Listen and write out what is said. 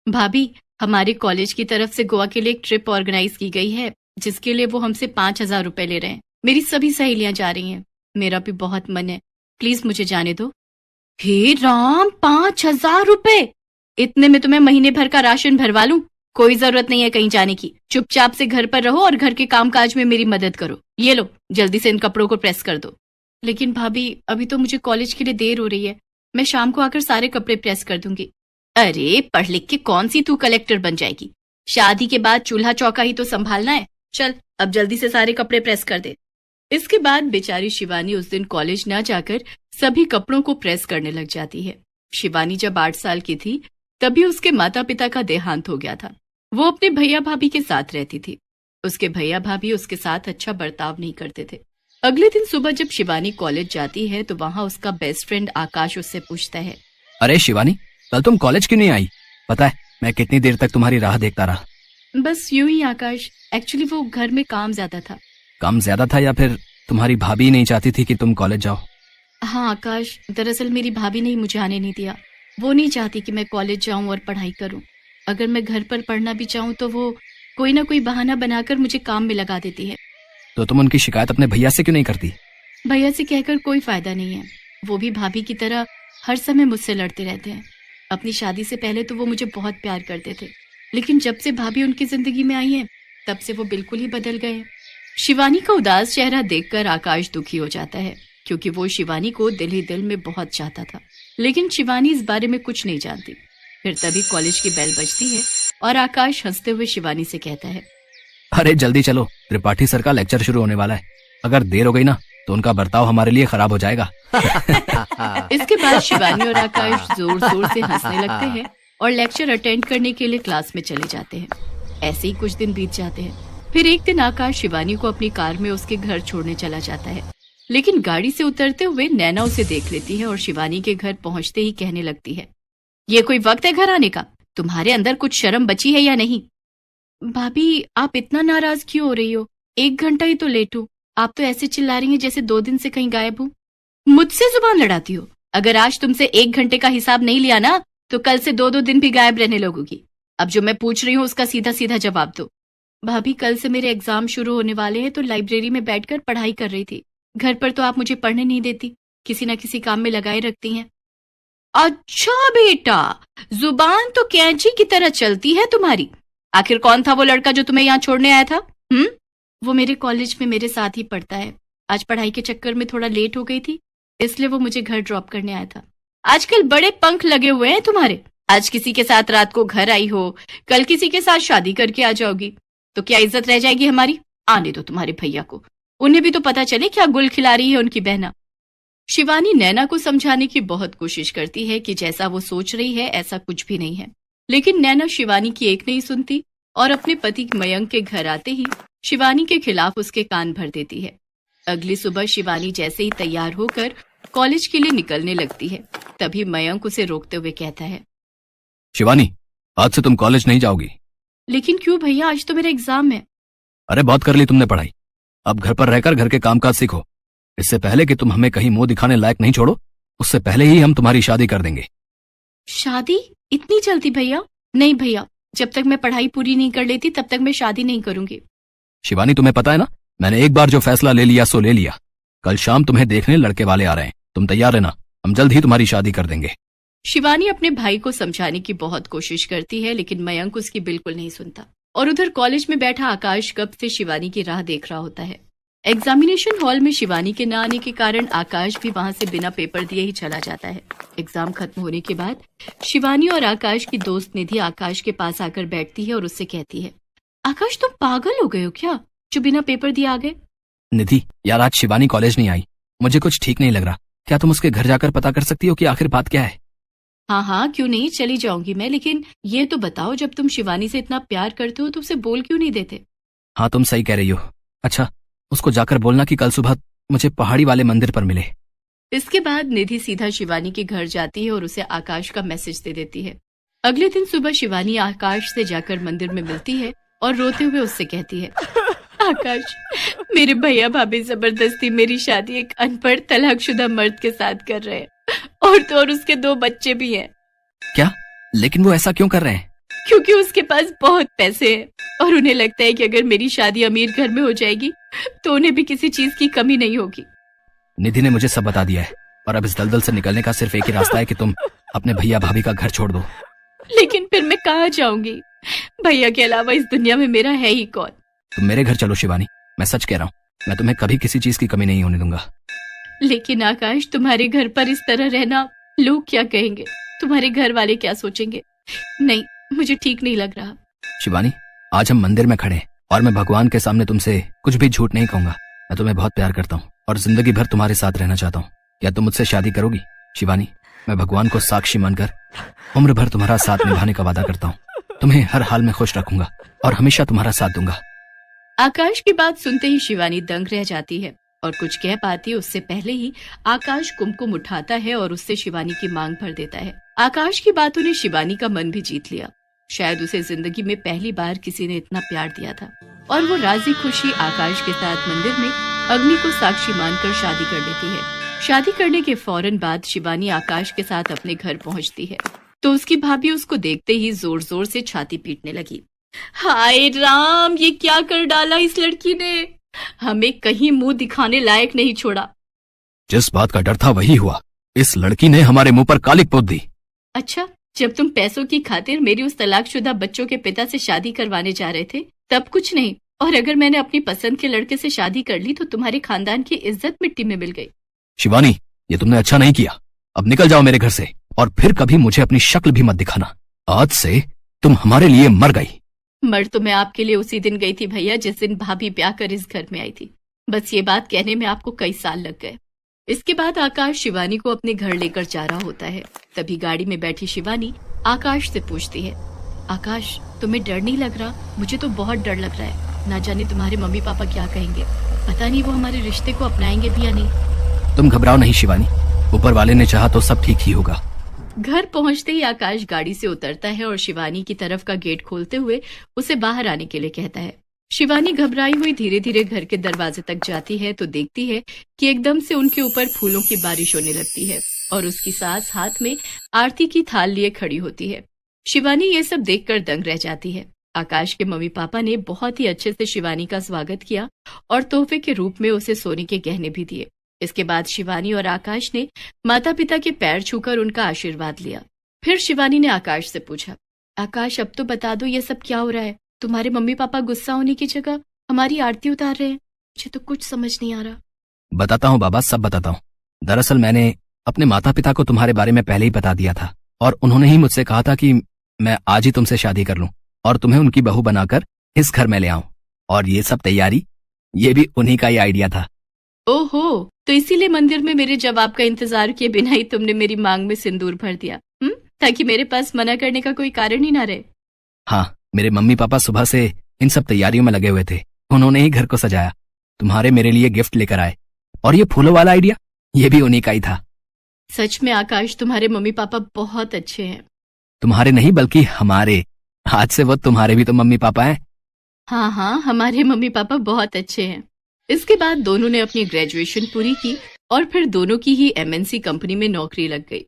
भाभी, हमारे कॉलेज की तरफ से गोवा के लिए एक ट्रिप ऑर्गेनाइज की गई है, जिसके लिए वो हमसे 5,000 रुपए ले रहे हैं। मेरी सभी सहेलियां जा रही हैं। मेरा भी बहुत मन है, प्लीज मुझे जाने दो। हे राम, 5,000 रुपए! इतने में तो मैं महीने भर का राशन भरवा लूं। कोई जरूरत नहीं है कहीं जाने की। चुपचाप से घर पर रहो और घर के कामकाज में मेरी मदद करो। ये लो, जल्दी से इन कपड़ों को प्रेस कर दो। लेकिन भाभी, अभी तो मुझे कॉलेज के लिए देर हो रही है। मैं शाम को आकर सारे कपड़े प्रेस कर दूंगी। अरे, पढ़ लिख के कौन सी तू कलेक्टर बन जाएगी? शादी के बाद चूल्हा चौका ही तो संभालना है। चल, अब जल्दी से सारे कपड़े प्रेस कर दे। इसके बाद बेचारी शिवानी उस दिन कॉलेज न जाकर सभी कपड़ों को प्रेस करने लग जाती है। शिवानी जब 8 साल की थी, तभी उसके माता पिता का देहांत हो गया था। वो अपने भैया भाभी के साथ रहती थी। उसके भैया भाभी उसके साथ अच्छा बर्ताव नहीं करते थे। अगले दिन सुबह जब शिवानी कॉलेज जाती है तो वहाँ उसका बेस्ट फ्रेंड आकाश उससे पूछता है, अरे शिवानी, कल तुम कॉलेज क्यों नहीं आई? पता है मैं कितनी देर तक तुम्हारी राह देखता रहा। बस यूं ही आकाश, एक्चुअली वो घर में काम ज्यादा था। काम ज्यादा था या फिर तुम्हारी भाभी नहीं चाहती थी कि तुम कॉलेज जाओ? हाँ आकाश, दरअसल मेरी भाभी ने ही मुझे आने नहीं दिया। वो नहीं चाहती कि मैं कॉलेज जाऊं और पढ़ाई करूं। अगर मैं घर पर पढ़ना भी चाहूं तो वो कोई ना कोई बहाना बनाकर मुझे काम में लगा देती है। तो तुम उनकी शिकायत अपने भैया से क्यों नहीं करती? भैया से कहकर कोई फायदा नहीं है। वो भी भाभी की तरह हर समय मुझसे लड़ते रहते हैं। अपनी शादी से पहले तो वो मुझे बहुत प्यार करते थे, लेकिन जब से भाभी उनकी जिंदगी में आई है तब से वो बिल्कुल ही बदल गए। शिवानी का उदास चेहरा देखकर आकाश दुखी हो जाता है, क्योंकि वो शिवानी को दिल ही दिल में बहुत चाहता था। लेकिन शिवानी इस बारे में कुछ नहीं जानती। फिर तभी कॉलेज की बेल बजती है और आकाश हंसते हुए शिवानी से कहता है, अरे जल्दी चलो, त्रिपाठी सर का लेक्चर शुरू होने वाला है। अगर देर हो गई ना तो उनका बर्ताव हमारे लिए खराब हो जाएगा। इसके बाद शिवानी और आकाश जोर जोर से हंसने लगते हैं और लेक्चर अटेंड करने के लिए क्लास में चले जाते हैं। ऐसे ही कुछ दिन बीत जाते हैं। फिर एक दिन आकाश शिवानी को अपनी कार में उसके घर छोड़ने चला जाता है, लेकिन गाड़ी से उतरते हुए नैना उसे देख लेती है और शिवानी के घर पहुंचते ही कहने लगती है, ये कोई वक्त है घर आने का? तुम्हारे अंदर कुछ शर्म बची है या नहीं? भाभी, आप इतना नाराज क्यों हो रही हो? 1 घंटा ही तो लेट हूँ। आप तो ऐसे चिल्ला रही हैं जैसे 2 दिन से कहीं गायब हूँ। मुझसे जुबान लड़ाती हो? अगर आज तुमसे 1 घंटे का हिसाब नहीं लिया ना तो कल से 2-2 दिन भी गायब रहने लगोगी। अब जो मैं पूछ रही हूँ उसका सीधा सीधा जवाब दो। भाभी, कल से मेरे एग्जाम शुरू होने वाले हैं तो लाइब्रेरी में बैठकर पढ़ाई कर रही थी। घर पर तो आप मुझे पढ़ने नहीं देती, किसी न किसी काम में लगाए रखती हैं। अच्छा बेटा, जुबान तो कैंची की तरह चलती है तुम्हारी। आखिर कौन था वो लड़का जो तुम्हें यहाँ छोड़ने आया था? वो मेरे कॉलेज में मेरे साथ ही पढ़ता है। आज पढ़ाई के चक्कर में थोड़ा लेट हो गई थी, इसलिए वो मुझे घर ड्रॉप करने आया था। आजकल बड़े पंख लगे हुए हैं तुम्हारे। आज किसी के साथ रात को घर आई हो, कल किसी के साथ शादी करके आ जाओगी, तो क्या इज्जत रह जाएगी हमारी? आने दो तुम्हारे भैया को, उन्हें भी तो पता चले क्या गुल खिला रही है उनकी बहना। शिवानी नैना को समझाने की बहुत कोशिश करती है कि जैसा वो सोच रही है ऐसा कुछ भी नहीं है, लेकिन नैना शिवानी की एक नहीं सुनती और अपने पति मयंक के घर आते ही शिवानी के खिलाफ उसके कान भर देती है। अगली सुबह शिवानी जैसे ही तैयार होकर कॉलेज के लिए निकलने लगती है, तभी मयंक उसे रोकते हुए कहता है, शिवानी, आज से तुम कॉलेज नहीं जाओगी। लेकिन क्यों भैया, आज तो मेरा एग्जाम है। अरे बहुत कर ली तुमने पढ़ाई, अब घर पर रहकर घर के कामकाज सीखो। इससे पहले कि तुम हमें कहीं मुंह दिखाने लायक नहीं छोड़ो, उससे पहले ही हम तुम्हारी शादी कर देंगे। शादी? इतनी जल्दी भैया? नहीं भैया, जब तक मैं पढ़ाई पूरी नहीं कर लेती तब तक मैं शादी नहीं करूंगी। शिवानी, तुम्हें पता है ना, मैंने एक बार जो फैसला ले लिया सो ले लिया। कल शाम तुम्हें देखने लड़के वाले आ रहे हैं, तुम तैयार रहना, हम जल्द ही तुम्हारी शादी कर देंगे। शिवानी अपने भाई को समझाने की बहुत कोशिश करती है, लेकिन मयंक उसकी बिल्कुल नहीं सुनता। और उधर कॉलेज में बैठा आकाश कब से शिवानी की राह देख रहा होता है। एग्जामिनेशन हॉल में शिवानी के न आने के कारण आकाश भी वहां से बिना पेपर दिए ही चला जाता है। एग्जाम खत्म होने के बाद शिवानी और आकाश की दोस्त निधि आकाश के पास आकर बैठती है और उससे कहती है, आकाश तुम पागल हो गए हो क्या, जो बिना पेपर दिए आ गए? निधि यार, आज शिवानी कॉलेज नहीं आई, मुझे कुछ ठीक नहीं लग रहा। क्या तुम उसके घर जाकर पता कर सकती हो कि आखिर बात क्या है? हाँ, क्यों नहीं, चली जाऊंगी मैं, लेकिन ये तो बताओ, जब तुम शिवानी से इतना प्यार करते हो तो उसे बोल क्यों नहीं देते? हाँ, तुम सही कह रही हो। अच्छा, उसको जाकर बोलना कि कल सुबह मुझे पहाड़ी वाले मंदिर पर मिले। इसके बाद निधि सीधा शिवानी के घर जाती है और उसे आकाश का मैसेज दे देती है। अगले दिन सुबह शिवानी आकाश से जाकर मंदिर में मिलती है और रोते हुए उससे कहती है, आकाश, मेरे भैया भाभी जबरदस्ती मेरी शादी एक अनपढ़ तलाकशुदा मर्द के साथ कर रहे हैं, और तो और उसके 2 बच्चे भी हैं। क्या? लेकिन वो ऐसा क्यों कर रहे हैं? क्योंकि उसके पास बहुत पैसे हैं और उन्हें लगता है कि अगर मेरी शादी अमीर घर में हो जाएगी तो उन्हें भी किसी चीज की कमी नहीं होगी। निधि ने मुझे सब बता दिया है और अब इस दलदल से निकलने का सिर्फ एक ही रास्ता है कि तुम अपने भैया भाभी का घर छोड़ दो। लेकिन फिर मैं कहाँ जाऊंगी? भैया के अलावा इस दुनिया में मेरा है ही कौन? तुम मेरे घर चलो शिवानी, मैं सच कह रहा हूँ, मैं तुम्हें कभी किसी चीज की कमी नहीं होने दूंगा। लेकिन आकाश, तुम्हारे घर पर इस तरह रहना लोग क्या कहेंगे? तुम्हारे घर वाले क्या सोचेंगे? नहीं, मुझे ठीक नहीं लग रहा। शिवानी, आज हम मंदिर में खड़े हैं और मैं भगवान के सामने तुमसे कुछ भी झूठ नहीं कहूंगा। मैं तुम्हें बहुत प्यार करता हूँ और जिंदगी भर तुम्हारे साथ रहना चाहता हूँ। क्या तुम मुझसे शादी करोगी? शिवानी, मैं भगवान को साक्षी मानकर उम्र भर तुम्हारा साथ निभाने का वादा करता हूँ। तुम्हें हर हाल में खुश रखूंगा और हमेशा तुम्हारा साथ दूंगा। आकाश की बात सुनते ही शिवानी दंग रह जाती है और कुछ कह पाती उससे पहले ही आकाश कुमकुम उठाता है और उससे शिवानी की मांग भर देता है। आकाश की बातों ने शिवानी का मन भी जीत लिया। शायद उसे जिंदगी में पहली बार किसी ने इतना प्यार दिया था और वो राजी खुशी आकाश के साथ मंदिर में अग्नि को साक्षी मानकर शादी कर लेती है। शादी करने के फौरन बाद शिवानी आकाश के साथ अपने घर पहुंचती है तो उसकी भाभी उसको देखते ही जोर जोर से छाती पीटने लगी। हाय राम, ये क्या कर डाला इस लड़की ने? हमें कहीं मुंह दिखाने लायक नहीं छोड़ा। जिस बात का डर था वही हुआ। इस लड़की ने हमारे मुंह पर कालिक पोत दी। अच्छा, जब तुम पैसों की खातिर मेरी उस तलाकशुदा बच्चों के पिता से शादी करवाने जा रहे थे तब कुछ नहीं, और अगर मैंने अपनी पसंद के लड़के से शादी कर ली तो तुम्हारे खानदान की इज्जत मिट्टी में मिल गई। शिवानी, ये तुमने अच्छा नहीं किया। अब निकल जाओ मेरे घर से और फिर कभी मुझे अपनी शक्ल भी मत दिखाना। आज से तुम हमारे लिए मर गई। मर तो मैं आपके लिए उसी दिन गई थी भैया जिस दिन भाभी ब्याह कर इस घर में आई थी। बस ये बात कहने में आपको कई साल लग गए। इसके बाद आकाश शिवानी को अपने घर लेकर जा रहा होता है। तभी गाड़ी में बैठी शिवानी आकाश से पूछती है, आकाश, तुम्हें डर नहीं लग रहा? मुझे तो बहुत डर लग रहा है। ना जाने तुम्हारे मम्मी पापा क्या कहेंगे। पता नहीं वो हमारे रिश्ते को अपनाएंगे भी या नहीं। तुम घबराओ नहीं शिवानी, ऊपर वाले ने चाहा तो सब ठीक ही होगा। घर पहुंचते ही आकाश गाड़ी से उतरता है और शिवानी की तरफ का गेट खोलते हुए उसे बाहर आने के लिए कहता है। शिवानी घबराई हुई धीरे धीरे घर के दरवाजे तक जाती है तो देखती है कि एकदम से उनके ऊपर फूलों की बारिश होने लगती है और उसकी सास हाथ में आरती की थाल लिए खड़ी होती है। शिवानी ये सब देखकर दंग रह जाती है। आकाश के मम्मी पापा ने बहुत ही अच्छे से शिवानी का स्वागत किया और तोहफे के रूप में उसे सोने के गहने भी दिए। इसके बाद शिवानी और आकाश ने माता पिता के पैर छूकर उनका आशीर्वाद लिया। फिर शिवानी ने आकाश से पूछा, आकाश, अब तो बता दो ये सब क्या हो रहा है? तुम्हारे मम्मी पापा गुस्सा होने की जगह हमारी आरती उतार रहे हैं। मुझे तो कुछ समझ नहीं आ रहा। बताता हूँ बाबा, सब बताता हूँ। दरअसल मैंने अपने माता पिता को तुम्हारे बारे में पहले ही बता दिया था और उन्होंने ही मुझसे कहा था कि मैं आज ही तुमसे शादी कर लूं और तुम्हें उनकी बहू बनाकर इस घर में ले आऊं। और ये सब तैयारी, ये भी उन्हीं का ही आइडिया था। ओहो, तो इसीलिए मंदिर में मेरे जवाब का इंतजार किए बिना ही तुमने मेरी मांग में सिंदूर भर दिया, ताकि मेरे पास मना करने का कोई कारण ही ना रहे। हाँ, मेरे मम्मी पापा सुबह से इन सब तैयारियों में लगे हुए थे। उन्होंने ही घर को सजाया, तुम्हारे मेरे लिए गिफ्ट लेकर आए और ये फूलों वाला आइडिया, ये भी उन्हीं का ही था। सच में आकाश, तुम्हारे मम्मी पापा बहुत अच्छे हैं। तुम्हारे नहीं बल्कि हमारे। आज से वो तुम्हारे भी तो मम्मी पापा हैं। हाँ हाँ, हमारे मम्मी पापा बहुत अच्छे हैं। इसके बाद दोनों ने अपनी ग्रेजुएशन पूरी की और फिर दोनों की ही एमएनसी कंपनी में नौकरी लग गई।